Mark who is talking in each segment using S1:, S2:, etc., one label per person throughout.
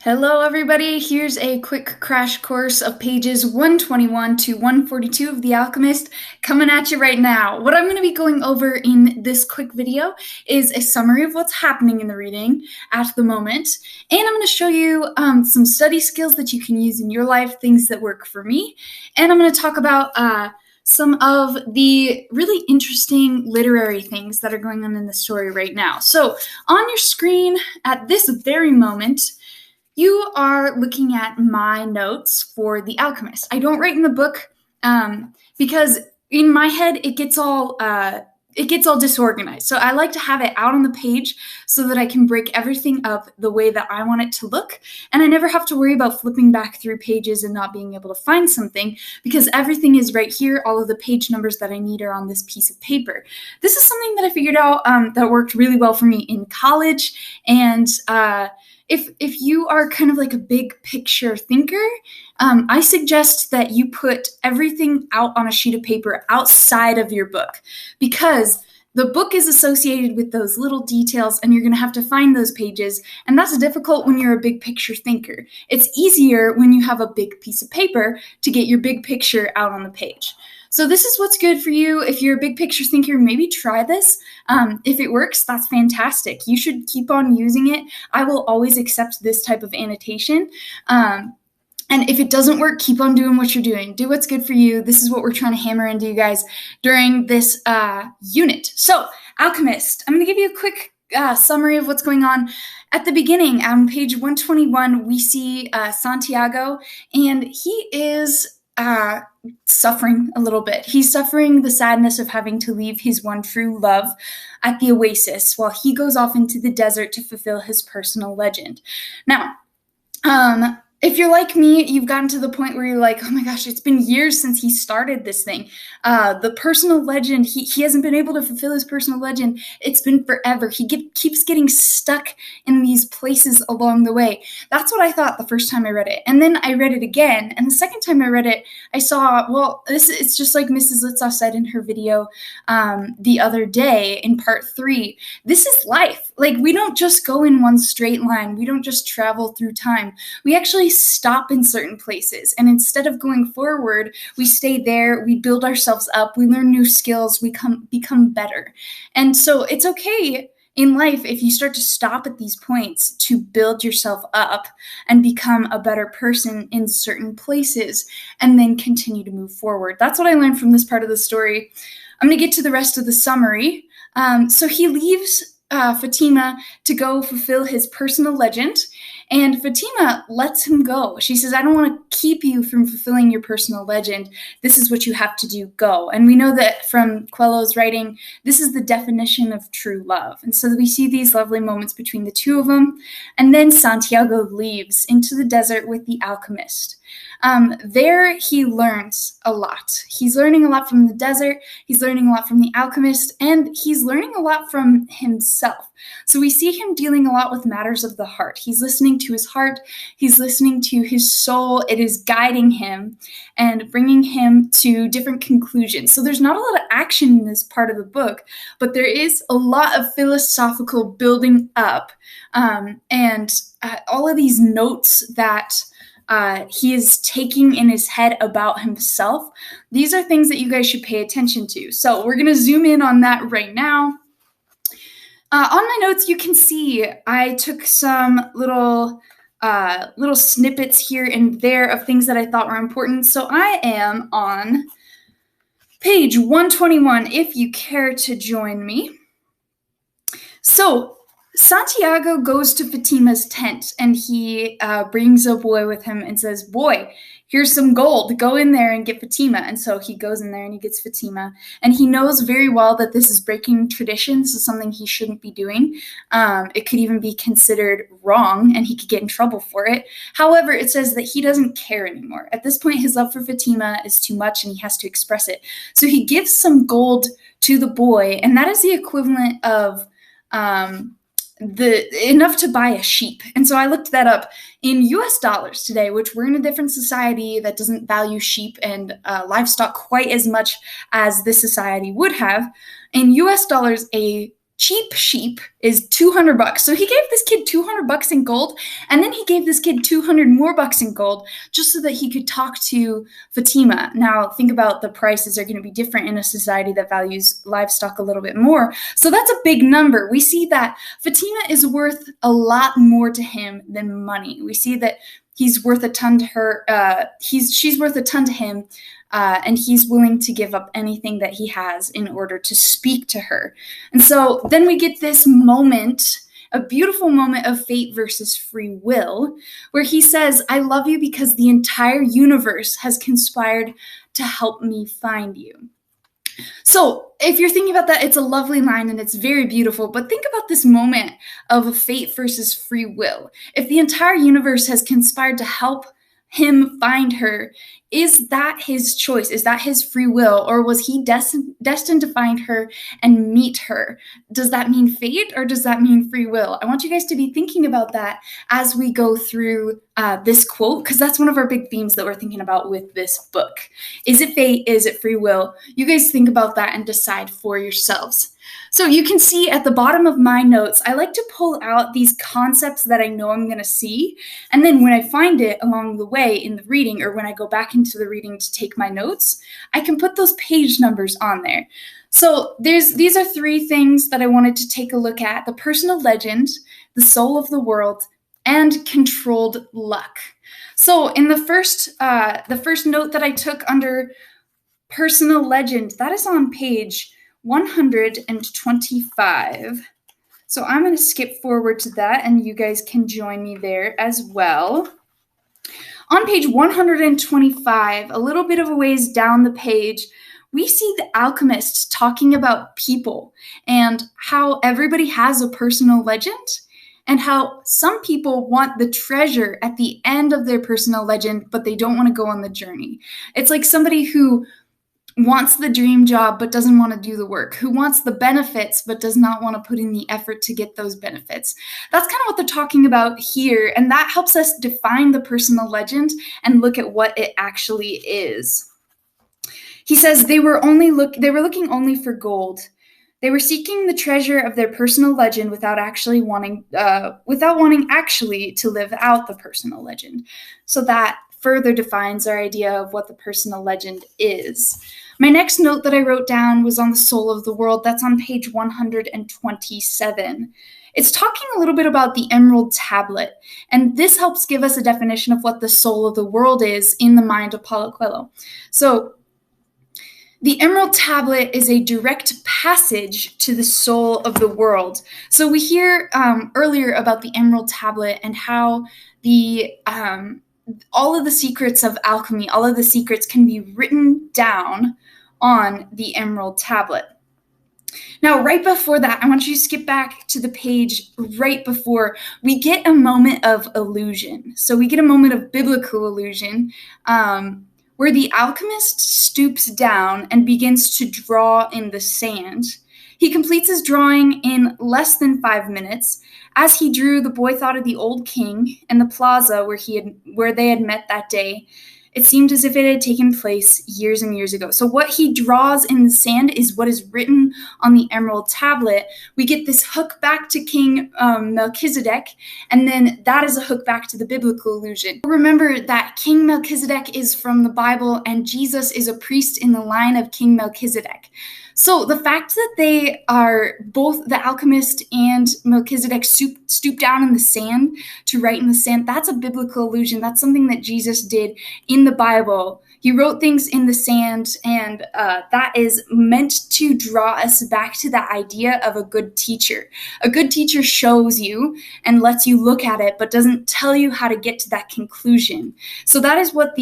S1: Hello, everybody. Here's a quick crash course of pages 121 to 142 of The Alchemist coming at you right now. What I'm going to be going over in this quick video is a summary of what's happening in the reading at the moment, and I'm going to show you some study skills that you can use in your life, things that work for me, and I'm going to talk about some of the really interesting literary things that are going on in the story right now. So on your screen at this very moment, you are looking at my notes for The Alchemist. I don't write in the book because in my head it gets all disorganized. So I like to have it out on the page so that I can break everything up the way that I want it to look, and I never have to worry about flipping back through pages and not being able to find something because everything is right here. All of the page numbers that I need are on this piece of paper. This is something that I figured out that worked really well for me in college, and if you are kind of like a big picture thinker, I suggest that you put everything out on a sheet of paper outside of your book, because the book is associated with those little details and you're going to have to find those pages, and that's difficult when you're a big picture thinker. It's easier when you have a big piece of paper to get your big picture out on the page. So this is what's good for you. If you're a big picture thinker, maybe try this. If it works, that's fantastic. You should keep on using it. I will always accept this type of annotation. And if it doesn't work, keep on doing what you're doing. Do what's good for you. This is what we're trying to hammer into you guys during this unit. So, Alchemist, I'm going to give you a quick summary of what's going on. At the beginning, on page 121, we see Santiago, and he is suffering a little bit. He's suffering the sadness of having to leave his one true love at the oasis while he goes off into the desert to fulfill his personal legend. Now, if you're like me, you've gotten to the point where you're like, oh my gosh, it's been years since he started this thing. The personal legend, he hasn't been able to fulfill his personal legend. It's been forever. He keeps getting stuck in these places along the way. That's what I thought the first time I read it. And then I read it again. And the second time I read it, I saw, well, it's just like Mrs. Litzoff said in her video the other day in part 3. This is life. Like, we don't just go in one straight line. We don't just travel through time. We actually stop in certain places, and instead of going forward, we stay there, we build ourselves up, we learn new skills, we become better. And so it's okay in life if you start to stop at these points to build yourself up and become a better person in certain places, and then continue to move forward. That's what I learned from this part of the story. I'm going to get to the rest of the summary. So he leaves Fatima to go fulfill his personal legend, and Fatima lets him go. She says, I don't want to keep you from fulfilling your personal legend. This is what you have to do. Go. And we know that from Coelho's writing, this is the definition of true love. And so we see these lovely moments between the two of them. And then Santiago leaves into the desert with the alchemist. There he learns a lot. He's learning a lot from the desert, he's learning a lot from the alchemist, and he's learning a lot from himself. So we see him dealing a lot with matters of the heart. He's listening to his heart, he's listening to his soul. It is guiding him and bringing him to different conclusions. So there's not a lot of action in this part of the book, but there is a lot of philosophical building up, and all of these notes that he is taking in his head about himself. These are things that you guys should pay attention to. So we're going to zoom in on that right now. On my notes, you can see I took some little snippets here and there of things that I thought were important. So I am on page 121, if you care to join me. So Santiago goes to Fatima's tent, and he brings a boy with him and says, boy, here's some gold. Go in there and get Fatima. And so he goes in there and he gets Fatima. And he knows very well that this is breaking tradition. This is something he shouldn't be doing. It could even be considered wrong, and he could get in trouble for it. However, it says that he doesn't care anymore. At this point, his love for Fatima is too much, and he has to express it. So he gives some gold to the boy, and that is the equivalent of enough to buy a sheep. And so I looked that up in US dollars today, which we're in a different society that doesn't value sheep and livestock quite as much as this society would have. In US dollars, a cheap sheep is $200. So he gave this kid $200 in gold, and then he gave this kid 200 more bucks in gold just so that he could talk to Fatima. Now, think about the prices are going to be different in a society that values livestock a little bit more. So that's a big number. We see that Fatima is worth a lot more to him than money. We see that he's worth a ton to her. She's worth a ton to him. And he's willing to give up anything that he has in order to speak to her. And so then we get this moment, a beautiful moment of fate versus free will, where he says, I love you because the entire universe has conspired to help me find you. So if you're thinking about that, it's a lovely line and it's very beautiful, but think about this moment of fate versus free will. If the entire universe has conspired to help him find her, is that his choice? Is that his free will? Or was he destined to find her and meet her? Does that mean fate or does that mean free will? I want you guys to be thinking about that as we go through this quote, because that's one of our big themes that we're thinking about with this book. Is it fate? Is it free will? You guys think about that and decide for yourselves. So you can see at the bottom of my notes, I like to pull out these concepts that I know I'm going to see. And then when I find it along the way in the reading, or when I go back into the reading to take my notes, I can put those page numbers on there. So these are three things that I wanted to take a look at: the personal legend, the soul of the world, and controlled luck. So in the first note that I took under personal legend, that is on page 125. So I'm going to skip forward to that, and you guys can join me there as well. On page 125, a little bit of a ways down the page, we see the alchemist talking about people and how everybody has a personal legend, and how some people want the treasure at the end of their personal legend, but they don't want to go on the journey. It's like somebody who wants the dream job but doesn't want to do the work, who wants the benefits but does not want to put in the effort to get those benefits. That's kind of what they're talking about here, and that helps us define the personal legend and look at what it actually is. He says they were looking only for gold. They were seeking the treasure of their personal legend without wanting actually to live out the personal legend. So that further defines our idea of what the personal legend is. My next note that I wrote down was on the soul of the world. That's on page 127. It's talking a little bit about the emerald tablet, and this helps give us a definition of what the soul of the world is in the mind of Paulo Coelho. So the emerald tablet is a direct passage to the soul of the world. So we hear earlier about the emerald tablet and how all of the secrets of alchemy, all of the secrets can be written down on the emerald tablet. Now, right before that, I want you to skip back to the page right before we get a moment of illusion. So we get a moment of biblical illusion where the alchemist stoops down and begins to draw in the sand. He completes his drawing in less than 5 minutes. As he drew, the boy thought of the old king and the plaza where they had met that day. It seemed as if it had taken place years and years ago. So what he draws in the sand is what is written on the emerald tablet. We get this hook back to King Melchizedek, and then that is a hook back to the biblical illusion. Remember that King Melchizedek is from the Bible, and Jesus is a priest in the line of King Melchizedek. So the fact that they are both the alchemist and Melchizedek stoop down in the sand to write in the sand, that's a biblical illusion. That's something that Jesus did in the Bible. He wrote things in the sand, and that is meant to draw us back to the idea of a good teacher. A good teacher shows you and lets you look at it, but doesn't tell you how to get to that conclusion. So that is what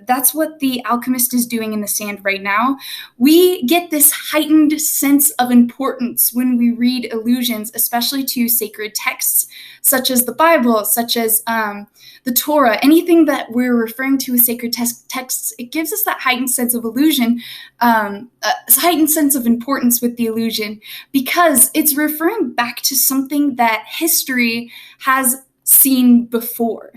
S1: that's what the alchemist is doing in the sand right now. We get this heightened sense of importance when we read allusions, especially to sacred texts, such as the Bible, such as the Torah, anything that we're referring to as sacred texts. It gives us that heightened sense of illusion, heightened sense of importance with the illusion, because it's referring back to something that history has seen before.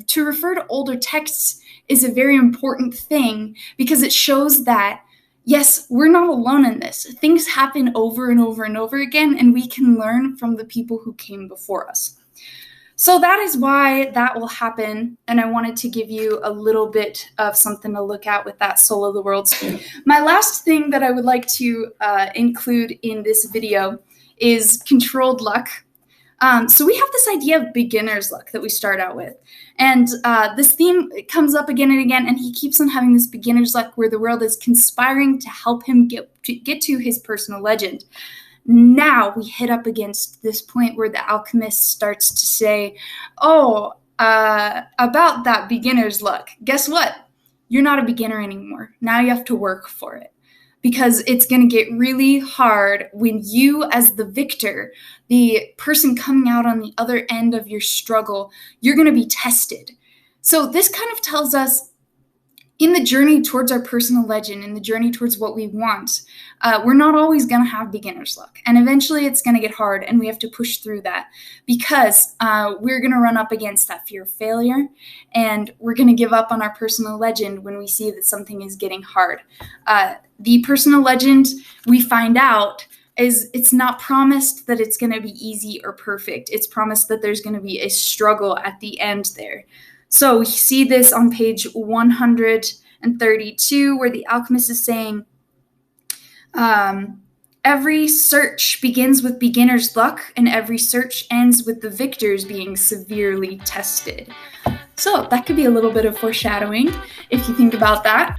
S1: To refer to older texts is a very important thing, because it shows that, yes, we're not alone in this. Things happen over and over and over again, and we can learn from the people who came before us. So that is why that will happen, and I wanted to give you a little bit of something to look at with that Soul of the Worlds. My last thing that I would like to include in this video is controlled luck. So we have this idea of beginner's luck that we start out with. And this theme comes up again and again, and he keeps on having this beginner's luck where the world is conspiring to help him get to his personal legend. Now we hit up against this point where the alchemist starts to say, oh, about that beginner's luck, guess what? You're not a beginner anymore. Now you have to work for it. Because it's going to get really hard when you, as the victor, the person coming out on the other end of your struggle, you're going to be tested. So this kind of tells us in the journey towards our personal legend, in the journey towards what we want, we're not always going to have beginner's luck. And eventually it's going to get hard, and we have to push through that because we're going to run up against that fear of failure, and we're going to give up on our personal legend when we see that something is getting hard. The personal legend, we find out, is it's not promised that it's going to be easy or perfect. It's promised that there's going to be a struggle at the end there. So we see this on page 132, where the alchemist is saying, every search begins with beginner's luck, and every search ends with the victors being severely tested. So that could be a little bit of foreshadowing if you think about that.